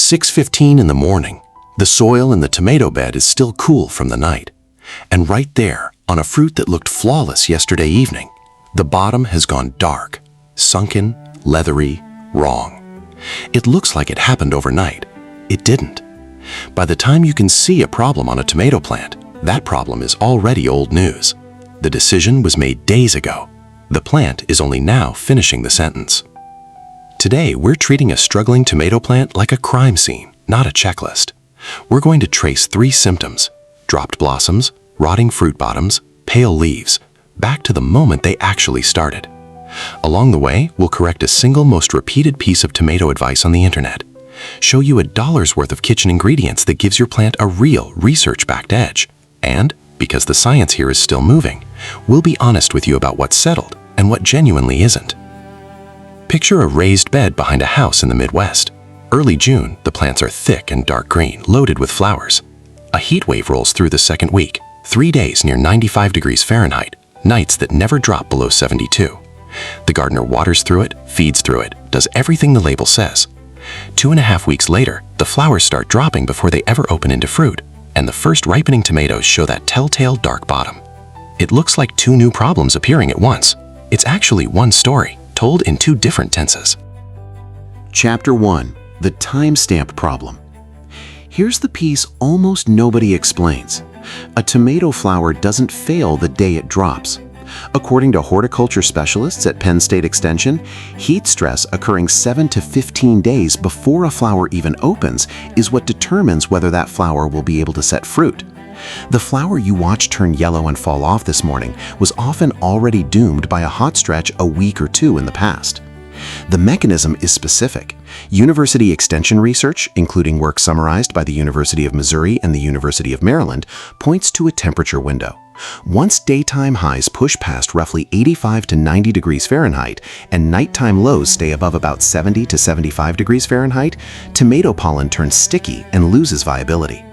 6:15 in the morning. The soil in the tomato bed is still cool from the night. And right there, on a fruit that looked flawless yesterday evening, the bottom has gone dark, sunken, leathery, wrong. It looks like it happened overnight. It didn't. By the time you can see a problem on a tomato plant, that problem is already old news. The decision was made days ago. The plant is only now finishing the sentence. Today, we're treating a struggling tomato plant like a crime scene, not a checklist. We're going to trace 3 symptoms: dropped blossoms, rotting fruit bottoms, pale leaves, back to the moment they actually started. Along the way, we'll correct a single most repeated piece of tomato advice on the internet, show you $1 worth of kitchen ingredients that gives your plant a real research-backed edge, and, because the science here is still moving, we'll be honest with you about what's settled and what genuinely isn't. Picture a raised bed behind a house in the Midwest. Early June, the plants are thick and dark green, loaded with flowers. A heat wave rolls through the second week, 3 days near 95 degrees Fahrenheit, nights that never drop below 72. The gardener waters through it, feeds through it, does everything the label says. 2.5 weeks later, the flowers start dropping before they ever open into fruit, and the first ripening tomatoes show that telltale dark bottom. It looks like 2 new problems appearing at once. It's actually one story, told in 2 different tenses. Chapter 1. The timestamp problem. Here's the piece almost nobody explains. A tomato flower doesn't fail the day it drops. According to horticulture specialists at Penn State Extension, heat stress occurring 7 to 15 days before a flower even opens is what determines whether that flower will be able to set fruit. The flower you watched turn yellow and fall off this morning was often already doomed by a hot stretch a week or 2 in the past. The mechanism is specific. University extension research, including work summarized by the University of Missouri and the University of Maryland, points to a temperature window. Once daytime highs push past roughly 85 to 90 degrees Fahrenheit and nighttime lows stay above about 70 to 75 degrees Fahrenheit, tomato pollen turns sticky and loses viability.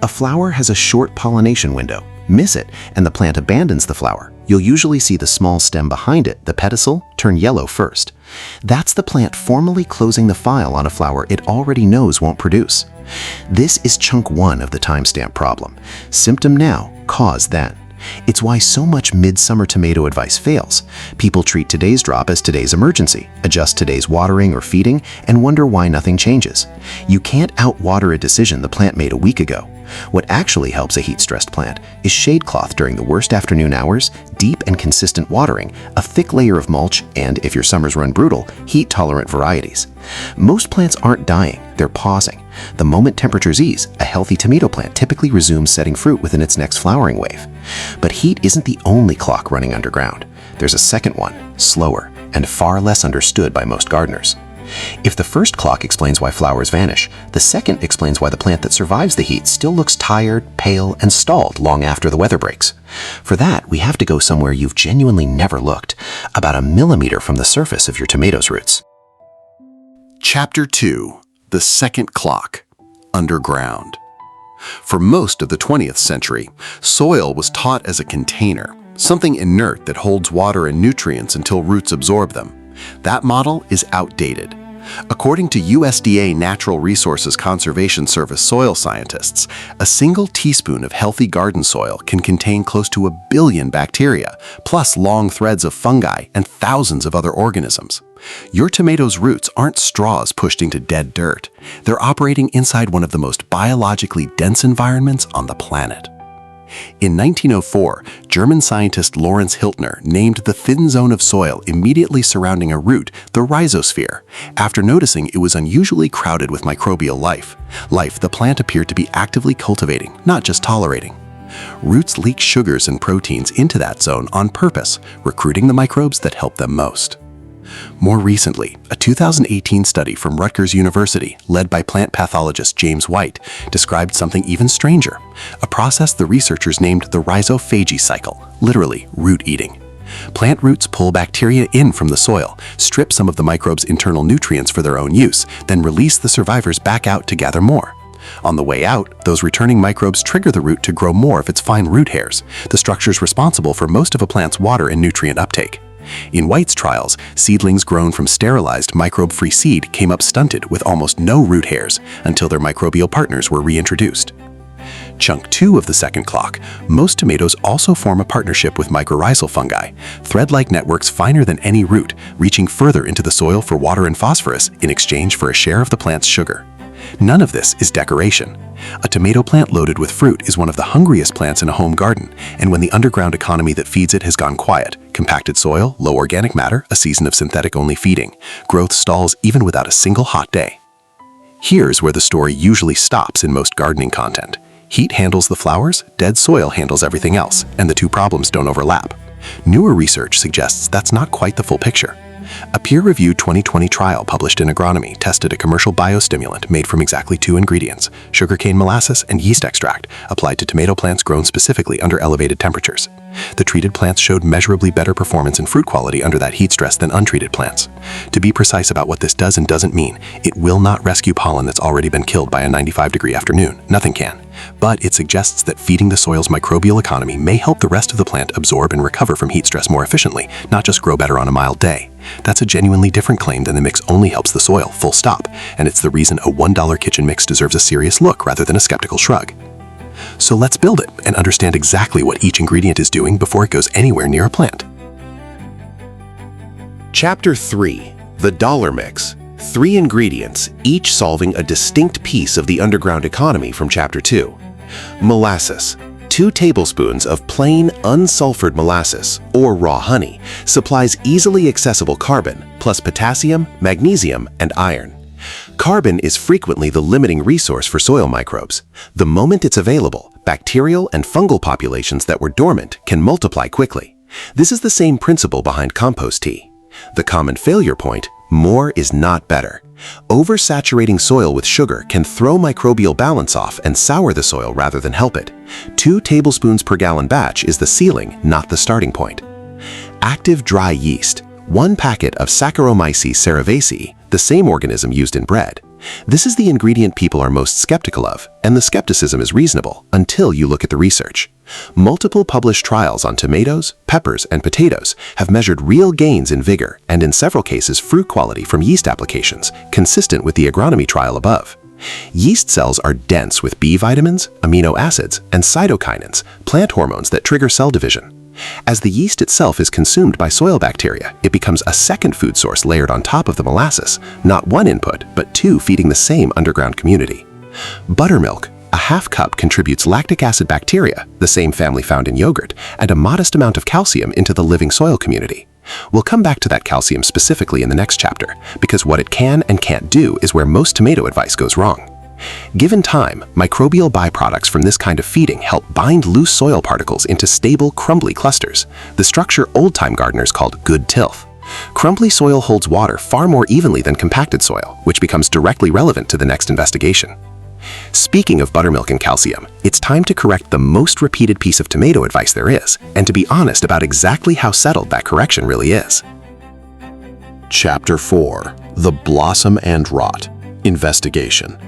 A flower has a short pollination window. Miss it, and the plant abandons the flower. You'll usually see the small stem behind it, the pedicel, turn yellow first. That's the plant formally closing the file on a flower it already knows won't produce. This is chunk 1 of the timestamp problem. Symptom now, cause then. It's why so much midsummer tomato advice fails. People treat today's drop as today's emergency, adjust today's watering or feeding, and wonder why nothing changes. You can't outwater a decision the plant made a week ago. What actually helps a heat-stressed plant is shade cloth during the worst afternoon hours, deep and consistent watering, a thick layer of mulch, and, if your summers run brutal, heat-tolerant varieties. Most plants aren't dying, they're pausing. The moment temperatures ease, a healthy tomato plant typically resumes setting fruit within its next flowering wave. But heat isn't the only clock running underground. There's a second one, slower, and far less understood by most gardeners. If the first clock explains why flowers vanish, the second explains why the plant that survives the heat still looks tired, pale, and stalled long after the weather breaks. For that, we have to go somewhere you've genuinely never looked, about a millimeter from the surface of your tomato's roots. Chapter 2. The second clock. Underground. For most of the 20th century, soil was taught as a container, something inert that holds water and nutrients until roots absorb them. That model is outdated. According to USDA Natural Resources Conservation Service soil scientists, a single teaspoon of healthy garden soil can contain close to 1 billion bacteria, plus long threads of fungi and thousands of other organisms. Your tomato's roots aren't straws pushed into dead dirt. They're operating inside one of the most biologically dense environments on the planet. In 1904, German scientist Lorenz Hiltner named the thin zone of soil immediately surrounding a root the rhizosphere, after noticing it was unusually crowded with microbial life the plant appeared to be actively cultivating, not just tolerating. Roots leak sugars and proteins into that zone on purpose, recruiting the microbes that help them most. More recently, a 2018 study from Rutgers University, led by plant pathologist James White, described something even stranger, a process the researchers named the rhizophagy cycle, literally root eating. Plant roots pull bacteria in from the soil, strip some of the microbes' internal nutrients for their own use, then release the survivors back out to gather more. On the way out, those returning microbes trigger the root to grow more of its fine root hairs, the structures responsible for most of a plant's water and nutrient uptake. In White's trials, seedlings grown from sterilized microbe-free seed came up stunted with almost no root hairs until their microbial partners were reintroduced. Chunk 2 of the second clock, most tomatoes also form a partnership with mycorrhizal fungi, thread-like networks finer than any root, reaching further into the soil for water and phosphorus in exchange for a share of the plant's sugar. None of this is decoration. A tomato plant loaded with fruit is one of the hungriest plants in a home garden, and when the underground economy that feeds it has gone quiet, compacted soil, low organic matter, a season of synthetic-only feeding, growth stalls even without a single hot day. Here's where the story usually stops in most gardening content. Heat handles the flowers, dead soil handles everything else, and the two problems don't overlap. Newer research suggests that's not quite the full picture. A peer-reviewed 2020 trial published in Agronomy tested a commercial biostimulant made from exactly 2 ingredients, sugarcane molasses and yeast extract, applied to tomato plants grown specifically under elevated temperatures. The treated plants showed measurably better performance in fruit quality under that heat stress than untreated plants. To be precise about what this does and doesn't mean, it will not rescue pollen that's already been killed by a 95-degree afternoon. Nothing can. But it suggests that feeding the soil's microbial economy may help the rest of the plant absorb and recover from heat stress more efficiently, not just grow better on a mild day. That's a genuinely different claim than the mix only helps the soil, full stop, and it's the reason a $1 kitchen mix deserves a serious look rather than a skeptical shrug. So let's build it and understand exactly what each ingredient is doing before it goes anywhere near a plant. Chapter 3. The Dollar Mix. 3 ingredients, each solving a distinct piece of the underground economy from Chapter 2. Molasses. 2 tablespoons of plain, unsulfured molasses, or raw honey, supplies easily accessible carbon, plus potassium, magnesium, and iron. Carbon is frequently the limiting resource for soil microbes. The moment it's available, bacterial and fungal populations that were dormant can multiply quickly. This is the same principle behind compost tea. The common failure point: more is not better. Oversaturating soil with sugar can throw microbial balance off and sour the soil rather than help it. 2 tablespoons per gallon batch is the ceiling, not the starting point. Active dry yeast. 1 packet of Saccharomyces cerevisiae, the same organism used in bread. This is the ingredient people are most skeptical of, and the skepticism is reasonable until you look at the research. Multiple published trials on tomatoes, peppers, and potatoes have measured real gains in vigor and in several cases fruit quality from yeast applications, consistent with the agronomy trial above. Yeast cells are dense with B vitamins, amino acids, and cytokinins, plant hormones that trigger cell division. As the yeast itself is consumed by soil bacteria, it becomes a second food source layered on top of the molasses, not 1 input, but 2 feeding the same underground community. Buttermilk. A half cup contributes lactic acid bacteria, the same family found in yogurt, and a modest amount of calcium into the living soil community. We'll come back to that calcium specifically in the next chapter, because what it can and can't do is where most tomato advice goes wrong. Given time, microbial byproducts from this kind of feeding help bind loose soil particles into stable, crumbly clusters, the structure old-time gardeners called good tilth. Crumbly soil holds water far more evenly than compacted soil, which becomes directly relevant to the next investigation. Speaking of buttermilk and calcium, it's time to correct the most repeated piece of tomato advice there is, and to be honest about exactly how settled that correction really is. Chapter 4. The Blossom and Rot Investigation.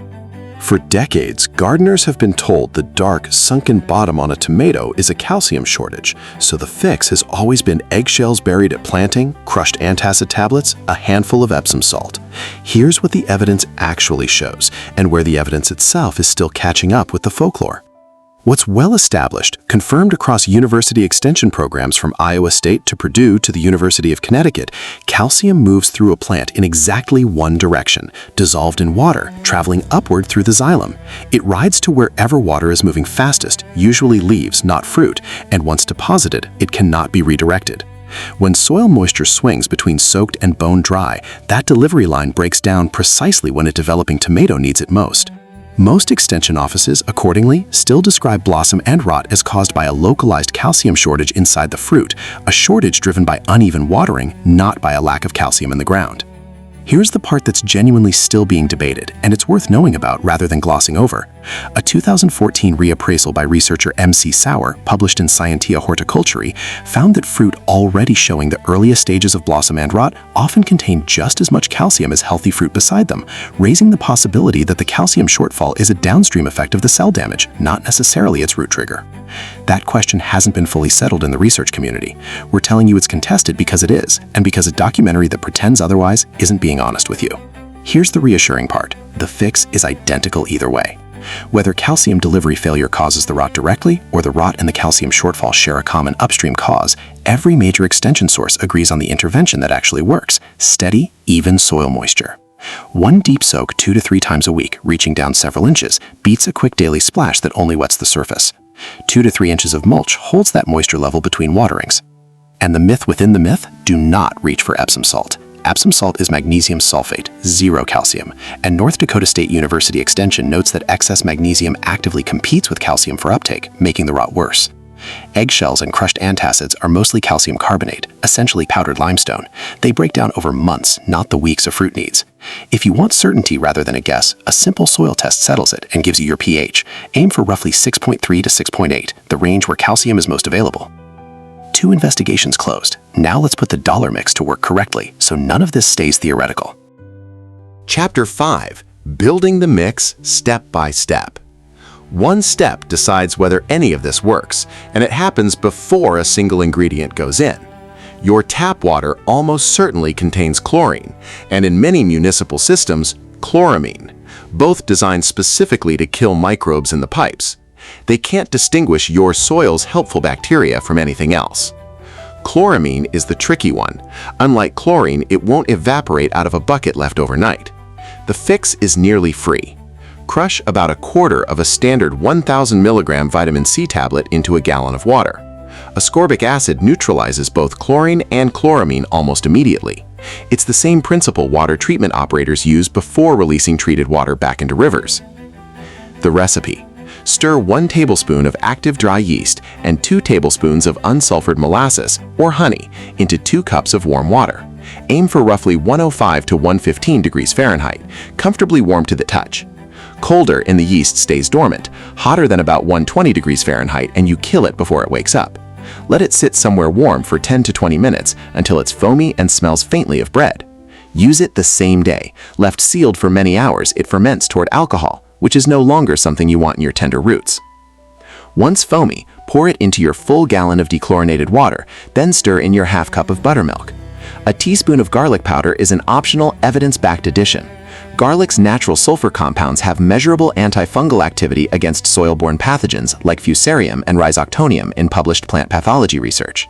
For decades, gardeners have been told the dark, sunken bottom on a tomato is a calcium shortage, so the fix has always been eggshells buried at planting, crushed antacid tablets, a handful of Epsom salt. Here's what the evidence actually shows, and where the evidence itself is still catching up with the folklore. What's well established, confirmed across university extension programs from Iowa State to Purdue to the University of Connecticut, calcium moves through a plant in exactly one direction, dissolved in water, traveling upward through the xylem. It rides to wherever water is moving fastest, usually leaves, not fruit, and once deposited, it cannot be redirected. When soil moisture swings between soaked and bone dry, that delivery line breaks down precisely when a developing tomato needs it most. Most extension offices, accordingly, still describe blossom and rot as caused by a localized calcium shortage inside the fruit, a shortage driven by uneven watering, not by a lack of calcium in the ground. Here's the part that's genuinely still being debated, and it's worth knowing about rather than glossing over. A 2014 reappraisal by researcher M.C. Sauer, published in Scientia Horticulturae, found that fruit already showing the earliest stages of blossom and rot often contain just as much calcium as healthy fruit beside them, raising the possibility that the calcium shortfall is a downstream effect of the cell damage, not necessarily its root trigger. That question hasn't been fully settled in the research community. We're telling you it's contested because it is, and because a documentary that pretends otherwise isn't being honest with you. Here's the reassuring part. The fix is identical either way. Whether calcium delivery failure causes the rot directly or the rot and the calcium shortfall share a common upstream cause, every major extension source agrees on the intervention that actually works: steady, even soil moisture. One deep soak 2 to 3 times a week, reaching down several inches, beats a quick daily splash that only wets the surface. 2 to 3 inches of mulch holds that moisture level between waterings. And the myth within the myth: do not reach for Epsom salt. Epsom salt is magnesium sulfate, 0 calcium, and North Dakota State University Extension notes that excess magnesium actively competes with calcium for uptake, making the rot worse. Eggshells and crushed antacids are mostly calcium carbonate, essentially powdered limestone. They break down over months, not the weeks a fruit needs. If you want certainty rather than a guess, a simple soil test settles it and gives you your pH. Aim for roughly 6.3 to 6.8, the range where calcium is most available. 2 investigations closed. Now let's put the dollar mix to work correctly, so none of this stays theoretical. Chapter 5. Building the mix step by step. One step decides whether any of this works, and it happens before a single ingredient goes in. Your tap water almost certainly contains chlorine, and in many municipal systems, chloramine, both designed specifically to kill microbes in the pipes. They can't distinguish your soil's helpful bacteria from anything else. Chloramine is the tricky one. Unlike chlorine, it won't evaporate out of a bucket left overnight. The fix is nearly free. Crush about 1/4 of a standard 1,000 milligram vitamin C tablet into a gallon of water. Ascorbic acid neutralizes both chlorine and chloramine almost immediately. It's the same principle water treatment operators use before releasing treated water back into rivers. The recipe: stir 1 tablespoon of active dry yeast and 2 tablespoons of unsulfured molasses, or honey, into 2 cups of warm water. Aim for roughly 105 to 115 degrees Fahrenheit, comfortably warm to the touch. Colder and the yeast stays dormant, hotter than about 120 degrees Fahrenheit, and you kill it before it wakes up. Let it sit somewhere warm for 10 to 20 minutes until it's foamy and smells faintly of bread. Use it the same day. Left sealed for many hours, it ferments toward alcohol, which is no longer something you want in your tender roots. Once foamy, pour it into your full gallon of dechlorinated water, then stir in your half cup of buttermilk. A teaspoon of garlic powder is an optional, evidence-backed addition. Garlic's natural sulfur compounds have measurable antifungal activity against soil-borne pathogens like Fusarium and Rhizoctonium in published plant pathology research.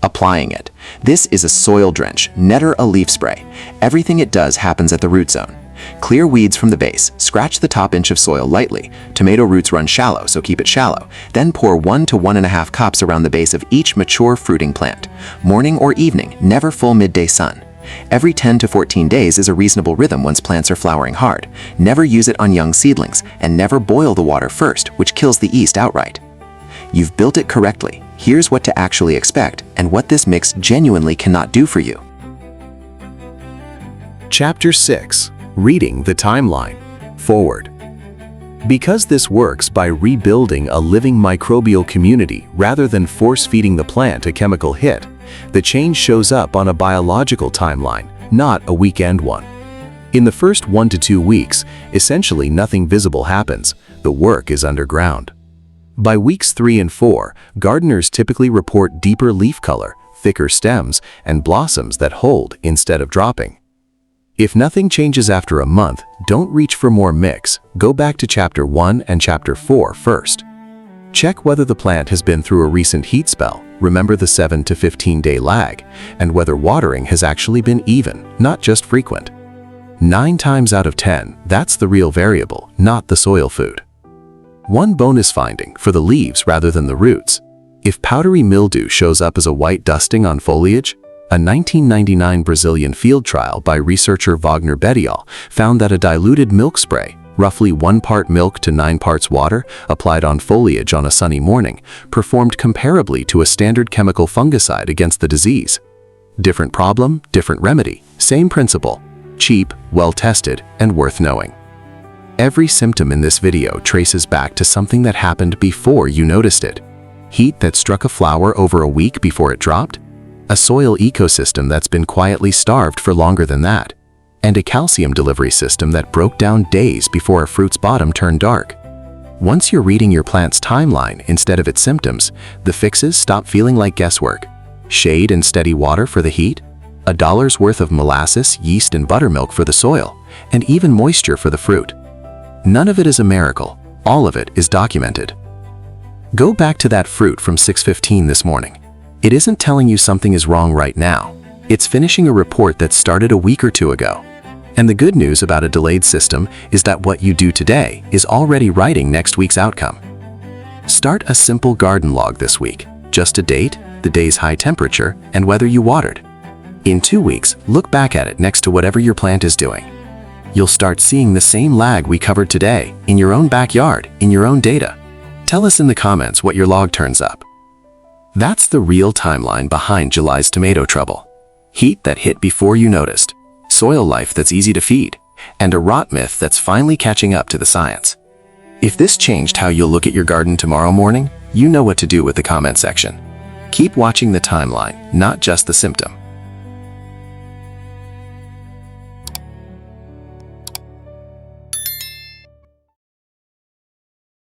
Applying it. This is a soil drench, never a leaf spray. Everything it does happens at the root zone. Clear weeds from the base, scratch the top inch of soil lightly. Tomato roots run shallow, so keep it shallow. Then pour 1 to 1.5 cups around the base of each mature fruiting plant. Morning or evening, never full midday sun. Every 10 to 14 days is a reasonable rhythm once plants are flowering hard. Never use it on young seedlings, and never boil the water first, which kills the yeast outright. You've built it correctly. Here's what to actually expect, and what this mix genuinely cannot do for you. Chapter 6. Reading the timeline. Forward. Because this works by rebuilding a living microbial community rather than force-feeding the plant a chemical hit, the change shows up on a biological timeline, not a weekend one. In the first 1 to 2 weeks, essentially nothing visible happens. The work is underground. By weeks 3 and 4, gardeners typically report deeper leaf color, thicker stems, and blossoms that hold instead of dropping. If nothing changes after a month, don't reach for more mix. Go back to Chapter 1 and Chapter 4 first. Check whether the plant has been through a recent heat spell, remember the 7 to 15-day lag, and whether watering has actually been even, not just frequent. 9 times out of 10, that's the real variable, not the soil food. One bonus finding for the leaves rather than the roots. If powdery mildew shows up as a white dusting on foliage, a 1999 Brazilian field trial by researcher Wagner Bedial found that a diluted milk spray, roughly 1 part milk to 9 parts water, applied on foliage on a sunny morning, performed comparably to a standard chemical fungicide against the disease. Different problem, different remedy, same principle. cheap, well-tested, and worth knowing. Every symptom in this video traces back to something that happened before you noticed it. Heat that struck a flower over a week before it dropped, a soil ecosystem that's been quietly starved for longer than that, and a calcium delivery system that broke down days before a fruit's bottom turned dark. Once you're reading your plant's timeline instead of its symptoms, the fixes stop feeling like guesswork. Shade and steady water for the heat, $1 worth of molasses, yeast, and buttermilk for the soil, and even moisture for the fruit. None of it is a miracle. All of it is documented. Go back to that fruit from 6:15 this morning. It isn't telling you something is wrong right now. It's finishing a report that started a week or two ago. And the good news about a delayed system is that what you do today is already writing next week's outcome. Start a simple garden log this week. Just a date, the day's high temperature, and whether you watered. In 2 weeks, look back at it next to whatever your plant is doing. You'll start seeing the same lag we covered today in your own backyard, in your own data. Tell us in the comments what your log turns up. That's the real timeline behind July's tomato trouble. Heat that hit before you noticed, soil life that's easy to feed, and a rot myth that's finally catching up to the science. If this changed how you'll look at your garden tomorrow morning, you know what to do with the comment section. Keep watching the timeline, not just the symptom.